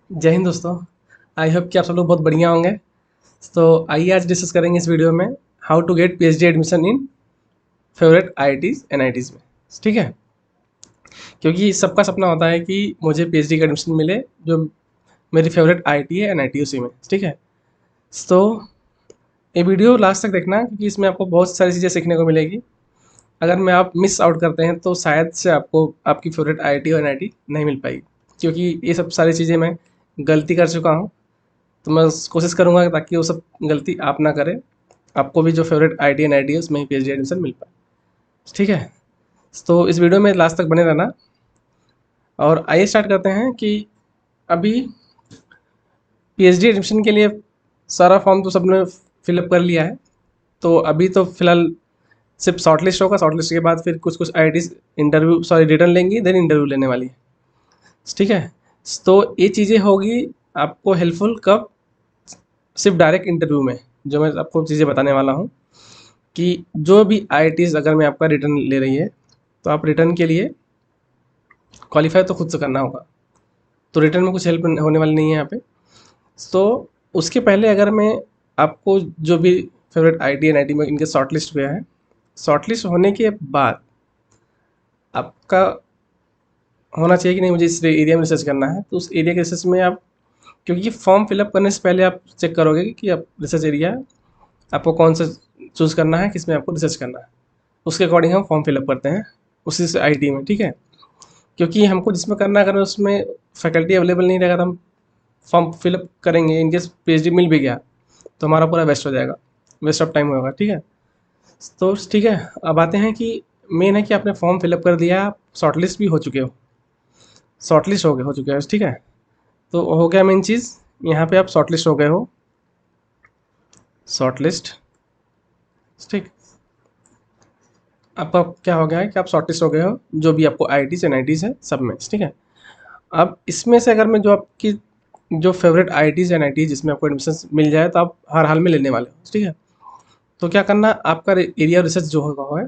जय हिंद दोस्तों। I hope कि आप सब लोग बहुत बढ़िया होंगे। तो आइए आज डिस्कस करेंगे इस वीडियो में how to get PhD admission in favourite IITs NITs में। ठीक है, क्योंकि सबका सपना होता है कि मुझे पीएचडी का एडमिशन मिले जो मेरी फेवरेट आईआईटी है एनआईटी उसी में। ठीक है, तो ये वीडियो लास्ट तक देखना क्योंकि इसमें आपको बहुत सारी चीज़ें सीखने को मिलेगी। अगर मैं आप मिस आउट करते हैं तो शायद से आपको आपकी फेवरेट आईआईटी और एनआईटी नहीं मिल पाएगी, क्योंकि ये सब सारी चीज़ें मैं गलती कर चुका हूँ। तो मैं कोशिश करूँगा ताकि वो सब गलती आप ना करें, आपको भी जो फेवरेट आईआईटी एनआईटी है उसमें ही पीएचडी एडमिशन मिल पाए। ठीक है, तो इस वीडियो में लास्ट तक बने रहना। और आइए स्टार्ट करते हैं कि अभी पीएचडी एडमिशन के लिए सारा फॉर्म तो सबने फिलअप कर लिया है। तो अभी तो फिलहाल सिर्फ शॉर्ट लिस्ट होगा, शॉर्ट लिस्ट के बाद फिर कुछ कुछ आईआईटी इंटरव्यू रिटर्न लेंगी, देन इंटरव्यू लेने वाली है। ठीक है, तो ये चीज़ें होगी आपको हेल्पफुल कब, सिर्फ डायरेक्ट इंटरव्यू में जो मैं आपको चीज़ें बताने वाला हूँ कि जो भी आईआईटीज अगर मैं आपका रिटर्न ले रही है तो आप रिटर्न के लिए क्वालिफाई तो खुद से करना होगा, तो रिटर्न में कुछ हेल्प होने वाली नहीं है यहाँ पे। तो उसके पहले अगर मैं आपको जो भी फेवरेट आईआईटी एनआईटी में इनके शॉर्ट लिस्ट हुए हैं, शॉर्ट लिस्ट होने के बाद आपका होना चाहिए कि नहीं मुझे इस एरिया में रिसर्च करना है, तो उस एरिया के रिसर्च में आप, क्योंकि फॉर्म फिलअप करने से पहले आप चेक करोगे कि आप रिसर्च एरिया आपको कौन सा चूज़ करना है, किस में आपको रिसर्च करना है, उसके अकॉर्डिंग हम फॉर्म फिलअप करते हैं उसी से आईआईटी में। ठीक है, क्योंकि हमको जिसमें करना है, अगर उसमें फैकल्टी अवेलेबल नहीं रहेगा तो हम फॉर्म फिलअप करेंगे, इनकेस पीएचडी मिल भी गया तो हमारा पूरा वेस्ट हो जाएगा, वेस्ट ऑफ टाइम होगा। ठीक है, तो ठीक है, अब आते हैं कि मेन है कि आपने फॉर्म फिलअप कर दिया, आप शॉर्ट लिस्ट भी हो चुके हो, शॉर्ट लिस्ट हो चुके हो। ठीक है, तो हो गया मेन चीज़, यहाँ पे आप शॉर्ट लिस्ट हो गए हो, शॉर्ट लिस्ट। ठीक, आपका क्या हो गया है कि आप शॉर्ट लिस्ट हो गए हो जो भी आपको आईआईटीज एनआईटीज है सब में। ठीक है, अब इसमें से अगर मैं जो आपकी जो फेवरेट आईआईटीज एनआईटीज जिसमें आपको एडमिशन मिल जाए तो आप हर हाल में लेने वाले हो। ठीक है, तो क्या करना, आपका एरिया रिसर्च जो होगा है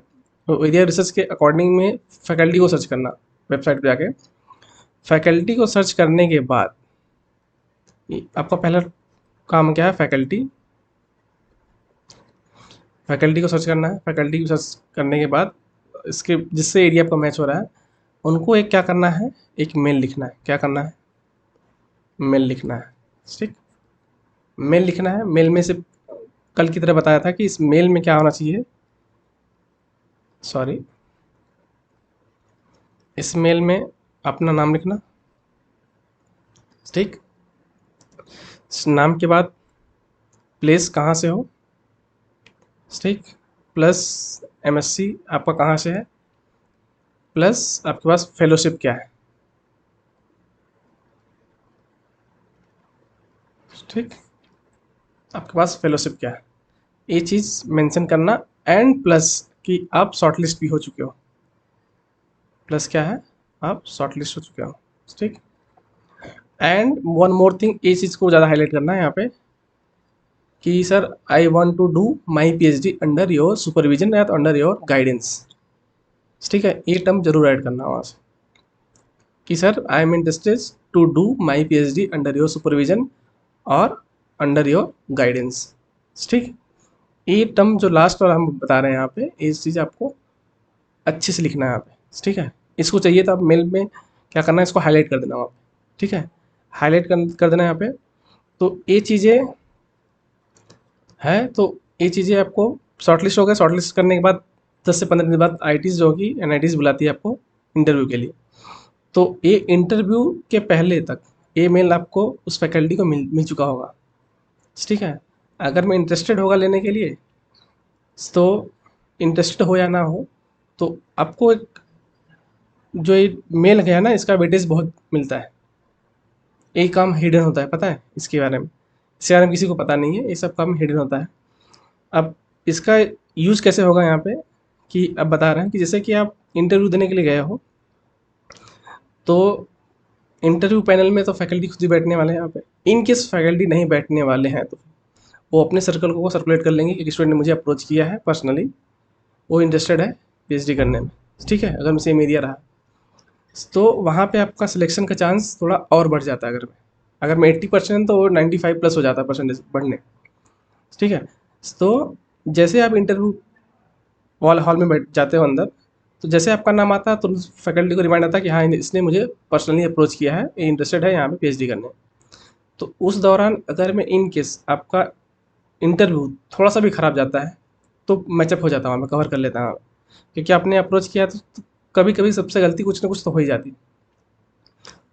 वो एरिया रिसर्च के अकॉर्डिंग में फैकल्टी को सर्च करना, वेबसाइट पे जाके फैकल्टी को सर्च करने के बाद आपका पहला काम क्या है, फैकल्टी, फैकल्टी को सर्च करना है। फैकल्टी को सर्च करने के बाद इसके जिससे एरिया आपका मैच हो रहा है उनको एक क्या करना है, एक मेल लिखना है। क्या करना है, मेल लिखना है। ठीक, मेल लिखना है। मेल में से कल की तरह बताया था कि इस मेल में क्या होना चाहिए, सॉरी, इस मेल में अपना नाम लिखना। ठीक, इस नाम के बाद प्लेस कहाँ से हो, ठीक, प्लस एमएससी आपका कहाँ से है, प्लस आपके पास फेलोशिप क्या है। ठीक, आपके पास फेलोशिप क्या है, ये चीज़ मेंशन करना। एंड प्लस कि आप शॉर्ट लिस्ट भी हो चुके हो, प्लस क्या है, आप शॉर्ट लिस्ट हो चुके हो। ठीक, एंड वन मोर थिंग, ये चीज़ को ज़्यादा हाईलाइट करना है यहाँ पे कि sir I want to do my PhD under your supervision या तो अंडर योर गाइडेंस। ठीक है, ये टर्म जरूर ऐड करना वहाँ से कि sir I am interested to do my PhD under your supervision और अंडर योर गाइडेंस। ठीक, ये टर्म जो लास्ट वाला हम बता रहे हैं यहाँ पे, ये चीज़ आपको अच्छे से लिखना है यहाँ पे। ठीक है, इसको चाहिए तो आप मेल में क्या करना है, इसको हाईलाइट कर देना वहाँ पे। ठीक है, हाईलाइट कर देना यहाँ पे। तो ये चीज़ें है, तो ये चीज़ें आपको शॉर्ट लिस्ट हो गया। शॉर्ट लिस्ट करने के बाद 10 से 15 दिन बाद आईआईटीज़ जो होगी एनआईटीज़ बुलाती है आपको इंटरव्यू के लिए। तो ये इंटरव्यू के पहले तक ये मेल आपको उस फैकल्टी को मिल चुका होगा। ठीक है, अगर मैं इंटरेस्टेड होगा लेने के लिए, तो इंटरेस्टेड हो या ना हो, तो आपको एक जो ये मेल गया ना इसका वेटेज बहुत मिलता है। ये काम हिडन होता है, पता है इसके बारे में, इसके बारे में किसी को पता नहीं है, ये सब काम हिडन होता है। अब इसका यूज़ कैसे होगा यहाँ पे कि अब बता रहे हैं कि जैसे कि आप इंटरव्यू देने के लिए गए हो, तो इंटरव्यू पैनल में तो फैकल्टी खुद ही बैठने वाले हैं यहाँ पे। इन केस फैकल्टी नहीं बैठने वाले हैं तो वो अपने सर्कल को सर्कुलेट कर लेंगे कि एक स्टूडेंट ने मुझे अप्रोच किया है पर्सनली, वो इंटरेस्टेड है पीएचडी करने में। ठीक है, अगर सेम एरिया रहा तो वहाँ पे आपका सिलेक्शन का चांस थोड़ा और बढ़ जाता है। अगर अगर मैं 80% तो 95 प्लस हो जाता है परसेंटेज बढ़ने। ठीक है। तो जैसे आप इंटरव्यू हॉल में बैठ जाते हो अंदर, तो जैसे आपका नाम आता है तो फैकल्टी को रिमाइंड आता है कि हाँ इसने मुझे पर्सनली अप्रोच किया है, ये इंटरेस्टेड है यहाँ पे पीएचडी करने। तो उस दौरान अगर मैं इन केस आपका इंटरव्यू थोड़ा सा भी खराब जाता है तो मैचअप हो जाता हूँ, मैं कवर कर लेता हूँ, क्योंकि आपने अप्रोच किया तो कभी कभी सबसे गलती कुछ ना कुछ तो हो ही जाती।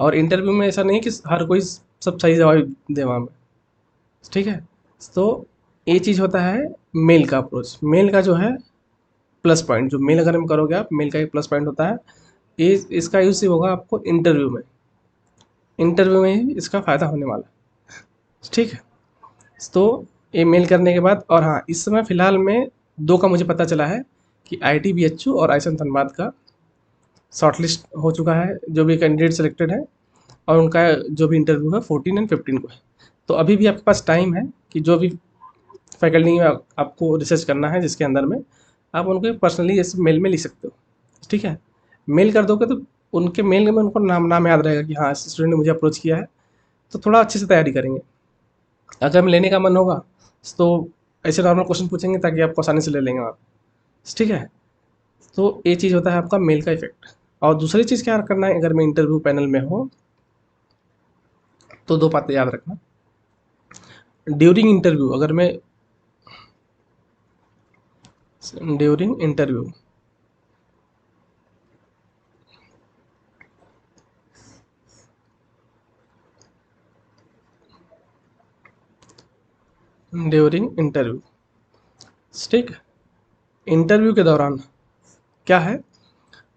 और इंटरव्यू में ऐसा नहीं कि हर कोई सब सही जवाब दे वहाँ पे। ठीक है। तो ये चीज़ होता है मेल का अप्रोच। मेल का जो है प्लस पॉइंट, जो मेल अगर हम करोगे आप, मेल का एक प्लस पॉइंट होता है, ये इसका यूज ही होगा आपको इंटरव्यू में। इंटरव्यू में ही इसका फ़ायदा होने वाला है। ठीक है। तो ये मेल करने के बाद, और हाँ इस समय फ़िलहाल में दो का मुझे पता चला है कि IIT BHU और आईएसएम धनबाद का शॉर्टलिस्ट हो चुका है, जो भी कैंडिडेट सिलेक्टेड है, और उनका जो भी इंटरव्यू है 14 एंड 15 को है। तो अभी भी आपके पास टाइम है कि जो भी फैकल्टी में आपको रिसर्च करना है जिसके अंदर में, आप उनको पर्सनली जैसे मेल में लिख सकते हो। ठीक है। मेल कर दोगे तो उनके मेल में उनको नाम नाम याद रहेगा कि हाँ स्टूडेंट ने मुझे अप्रोच किया है, तो थोड़ा अच्छे से तैयारी करेंगे। अगर हमें लेने का मन होगा तो ऐसे नॉर्मल क्वेश्चन पूछेंगे ताकि आपको आसानी से ले लेंगे आप। ठीक है। तो ये चीज़ होता है आपका मेल का इफेक्ट। और दूसरी चीज़ क्या करना है, अगर मैं इंटरव्यू पैनल में हो तो दो बातें याद रखना। ड्यूरिंग इंटरव्यू अगर मैं ड्यूरिंग इंटरव्यू ड्यूरिंग इंटरव्यू ठीक, इंटरव्यू के दौरान क्या है,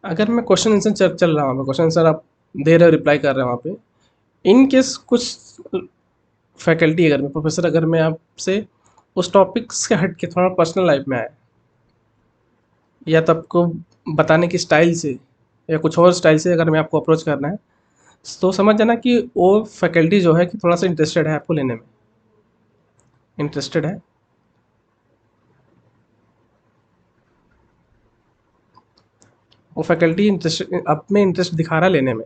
अगर मैं क्वेश्चन आंसर चल रहा हूँ, क्वेश्चन आंसर आप दे रहे हो, रिप्लाई कर रहे हो वहाँ पे, इन केस कुछ फैकल्टी अगर मैं प्रोफेसर अगर मैं आपसे उस टॉपिक्स के हट के थोड़ा पर्सनल लाइफ में आए, या तो आपको बताने की स्टाइल से या कुछ और स्टाइल से अगर मैं आपको अप्रोच करना है, तो समझ जाना कि वो फैकल्टी जो है कि थोड़ा सा इंटरेस्टेड है आपको लेने में, इंटरेस्टेड है। वो फैकल्टी इंटरेस्ट आप में इंटरेस्ट दिखा रहा है लेने में।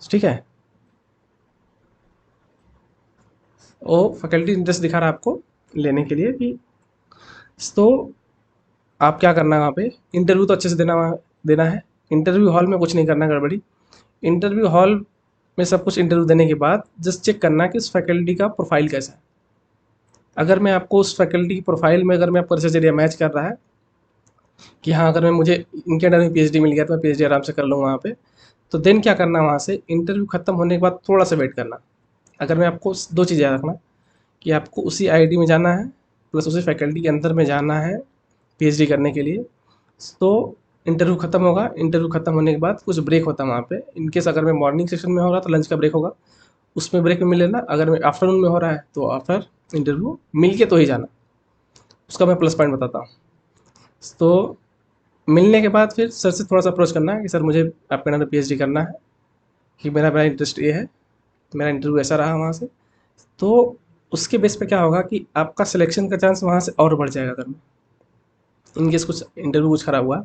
ठीक है। वो फैकल्टी इंटरेस्ट दिखा रहा है आपको लेने के लिए कि, तो आप क्या करना है वहाँ पे, इंटरव्यू तो अच्छे से देना है। इंटरव्यू हॉल में कुछ नहीं करना गड़बड़ी। इंटरव्यू हॉल में सब कुछ इंटरव्यू देने के बाद जस्ट चेक करना है कि उस फैकल्टी का प्रोफाइल कैसा है। अगर मैं आपको उस फैकल्टी की प्रोफाइल में अगर मैं आपको रिसर्च एरिया मैच कर रहा है कि हाँ अगर मैं मुझे इनके अंडर में पीएचडी मिल गया तो मैं पीएचडी आराम से कर लूँगा वहाँ पे, तो देन क्या करना है, वहाँ से इंटरव्यू खत्म होने के बाद थोड़ा सा वेट करना। अगर मैं आपको दो चीज़ याद रखना कि आपको उसी आईआईटी में जाना है प्लस उसी फैकल्टी के अंदर में जाना है पीएचडी करने के लिए। तो इंटरव्यू खत्म होगा, इंटरव्यू खत्म होने के बाद कुछ ब्रेक होता है वहाँ पे। इनकेस अगर मैं मॉर्निंग सेशन में हो रहा तो लंच का ब्रेक होगा, उसमें ब्रेक में मिल लेना। अगर मैं आफ्टरनून में हो रहा है तो आफ्टर इंटरव्यू मिल के तो ही जाना। उसका मैं प्लस पॉइंट बताता हूँ। तो मिलने के बाद फिर सर से थोड़ा सा अप्रोच करना है कि सर मुझे आपके अंदर पीएचडी करना है, कि मेरा बड़ा इंटरेस्ट ये है, मेरा इंटरव्यू ऐसा रहा वहाँ से। तो उसके बेस पे क्या होगा कि आपका सिलेक्शन का चांस वहाँ से और बढ़ जाएगा। अगर इनकेस कुछ इंटरव्यू कुछ खराब हुआ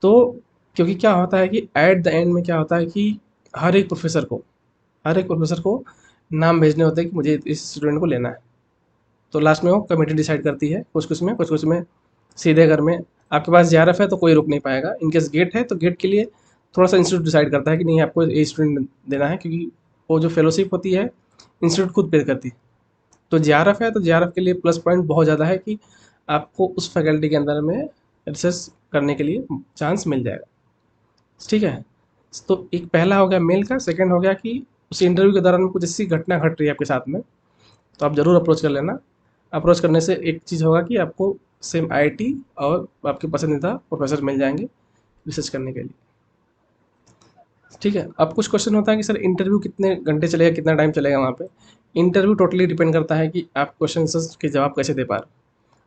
तो, क्योंकि क्या होता है कि एट द एंड में क्या होता है कि हर एक प्रोफेसर को नाम भेजने होते हैं कि मुझे इस स्टूडेंट को लेना है। तो लास्ट में वो कमेटी डिसाइड करती है, कुछ कुछ में सीधे अगर में आपके पास JRF है तो कोई रोक नहीं पाएगा। इनकेस गेट है तो गेट के लिए थोड़ा सा इंस्टीट्यूट डिसाइड करता है कि नहीं आपको ये स्टूडेंट देना है, क्योंकि वो जो फेलोशिप होती है इंस्टीट्यूट खुद पे करती है। तो JRF है तो JRF के लिए प्लस पॉइंट बहुत ज़्यादा है कि आपको उस फैकल्टी के अंदर में रिसर्च करने के लिए चांस मिल जाएगा। ठीक है। तो एक पहला हो गया मेल का, सेकंड हो गया कि उस इंटरव्यू के दौरान कुछ ऐसी घटना घट रही है आपके साथ में, तो आप ज़रूर अप्रोच कर लेना। अप्रोच करने से एक चीज़ होगा कि आपको सेम आईआईटी और आपके पसंदीदा प्रोफेसर मिल जाएंगे रिसर्च करने के लिए। ठीक है। अब कुछ क्वेश्चन होता है कि सर इंटरव्यू कितने घंटे चलेगा, कितना टाइम चलेगा वहाँ पे। इंटरव्यू टोटली डिपेंड करता है कि आप क्वेश्चन के जवाब कैसे दे पा रहे हो।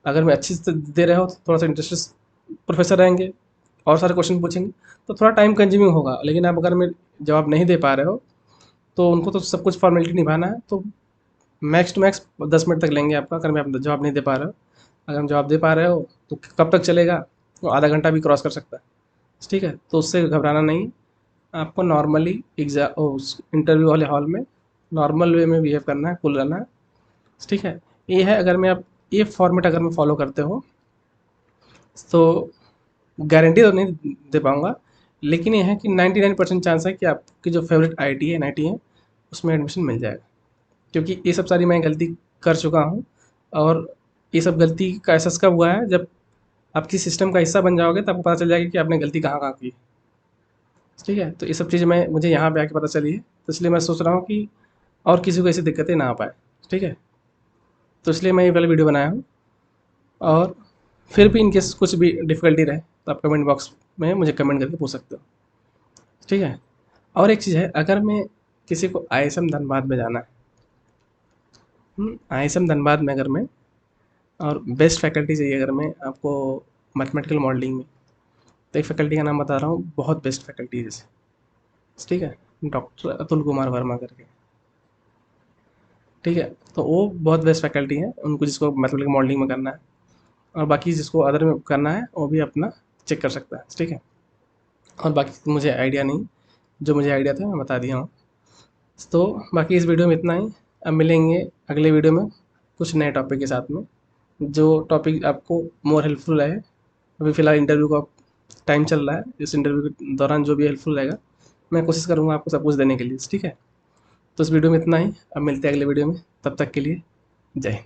अगर मैं अच्छी से दे रहे हो तो थोड़ा सा इंटरेस्टेड प्रोफेसर रहेंगे और सारे क्वेश्चन पूछेंगे तो थोड़ा टाइम कंज्यूमिंग होगा। लेकिन आप अगर मैं जवाब नहीं दे पा रहे हो तो उनको तो सब कुछ फॉर्मेलिटी निभाना है, तो मैक्स टू मैक्स 10 मिनट तक लेंगे आपका। अगर मैं आप जवाब नहीं दे पा रहे हो, अगर हम जवाब दे पा रहे हो तो कब तक चलेगा, तो आधा घंटा भी क्रॉस कर सकता है। ठीक है। तो उससे घबराना नहीं, आपको नॉर्मली एग्जाम इंटरव्यू वाले हॉल में नॉर्मल वे में बिहेव करना है, कूल रहना है, ठीक है। ये है, अगर मैं आप ये फॉर्मेट अगर मैं फॉलो करते हो तो गारंटी तो नहीं दे पाऊँगा, लेकिन ये है कि 99% चांस है कि आपकी जो फेवरेट आईआईटी है, एनआईटी है, उसमें एडमिशन मिल जाएगा। क्योंकि ये सब सारी मैं गलती कर चुका हूँ, और ये सब गलती का एहसास कब हुआ है, जब आप किसी सिस्टम का हिस्सा बन जाओगे तब आपको पता चल जाएगा कि आपने गलती कहाँ-कहाँ की, ठीक है। तो ये सब चीज़ें मैं मुझे यहाँ पे आके पता चली है, तो इसलिए मैं सोच रहा हूँ कि और किसी को ऐसी दिक्कतें ना आ पाए, ठीक है। तो इसलिए मैं ये वाला वीडियो बनाया हूँ, और फिर भी इन केस कुछ भी डिफ़िकल्टी रहे तो आप कमेंट बॉक्स में मुझे कमेंट करके पूछ सकते हो, ठीक है। और एक चीज़ है, अगर मैं किसी को आईएसएम धनबाद में जाना है, आईएसएम धनबाद में अगर मैं, और बेस्ट फैकल्टी चाहिए अगर मैं आपको मैथमेटिकल मॉडलिंग में, तो एक फैकल्टी का नाम बता रहा हूँ, बहुत बेस्ट फैकल्टी है जैसे, ठीक है, डॉक्टर अतुल कुमार वर्मा करके, ठीक है। तो वो बहुत बेस्ट फैकल्टी है, उनको जिसको मैथमेटिकल मॉडलिंग में करना है, और बाकी जिसको अदर में करना है वो भी अपना चेक कर सकता है, ठीक है। और बाकी मुझे आइडिया नहीं, जो मुझे आइडिया था मैं बता दिया हूँ। तो बाकी इस वीडियो में इतना ही। अब मिलेंगे अगले वीडियो में कुछ नए टॉपिक के साथ में, जो टॉपिक आपको मोर हेल्पफुल रहे। अभी फ़िलहाल इंटरव्यू का टाइम चल रहा है, इस इंटरव्यू के दौरान जो भी हेल्पफुल रहेगा मैं कोशिश करूँगा आपको सब कुछ देने के लिए, ठीक है। तो इस वीडियो में इतना ही, अब मिलते हैं अगले वीडियो में, तब तक के लिए जय हिंद।